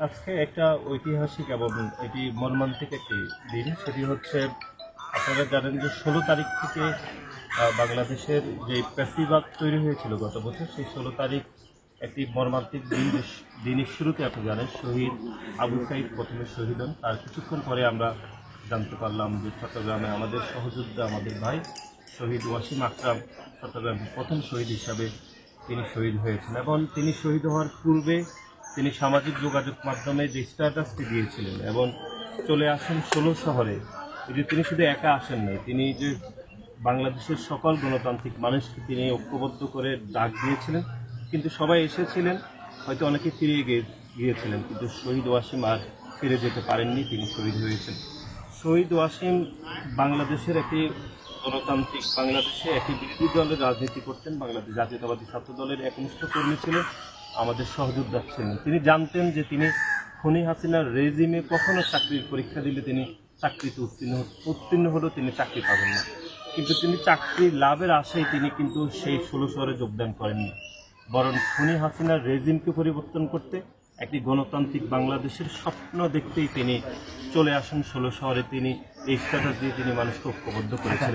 আজকে একটা ঐতিহাসিক এবং এটি মর্মান্তিক একটি দিন। সেটি হচ্ছে, আপনারা জানেন যে 16 তারিখ থেকে বাংলাদেশের যে প্যাসিবাদ তৈরি হয়েছিল গত বছর, সেই 16 তারিখ একটি মর্মান্তিক দিন। দিনের শুরুতে আপনি জানেন শহীদ আবু সাইদ প্রথমে শহীদ হন। তার কিছুক্ষণ পরে আমরা জানতে পারলাম যে চট্টগ্রামে আমাদের সহযোদ্ধা, আমাদের ভাই শহীদ ওয়াসিম আকরাম চট্টগ্রামের প্রথম শহীদ হিসাবে তিনি শহীদ হয়েছেন। এবং তিনি শহীদ হওয়ার পূর্বে তিনি সামাজিক যোগাযোগ মাধ্যমে যে স্ট্যাটাসটি দিয়েছিলেন এবং চলে আসেন 16 শহরে, এই যে তিনি শুধু একা আসেন নাই, তিনি যে বাংলাদেশের সকল গণতান্ত্রিক মানুষকে তিনি ঐক্যবদ্ধ করে ডাক দিয়েছিলেন। কিন্তু সবাই এসেছিলেন, হয়তো অনেকে ফিরে গিয়েছিলেন, কিন্তু শহীদ ওয়াসিম আর ফিরে যেতে পারেননি, তিনি শহীদ হয়েছেন। শহীদ ওয়াসিম বাংলাদেশের একটি গণতান্ত্রিক, বাংলাদেশে একটি বিরোধী দলের রাজনীতি করতেন, বাংলাদেশ জাতীয়তাবাদী ছাত্র দলের একনিষ্ঠ কর্মী ছিলেন, আমাদের সহযোদ্ধা ছিলেন। তিনি জানতেন যে তিনি খুনি হাসিনার রেজিমে কখনো চাকরির পরীক্ষা দিলে তিনি চাকরিতে উত্তীর্ণ হলেও তিনি চাকরি পাবেন না। কিন্তু তিনি চাকরি লাভের আশায় তিনি কিন্তু সেই 16 শহরে যোগদান করেননি, বরং খুনি হাসিনার রেজিমকে পরিবর্তন করতে, একটি গণতান্ত্রিক বাংলাদেশের স্বপ্ন দেখতেই তিনি চলে আসেন 16 শহরে। তিনি এই স্ট্যাটাস দিয়ে তিনি মানুষকে ঐক্যবদ্ধ করেছিলেন।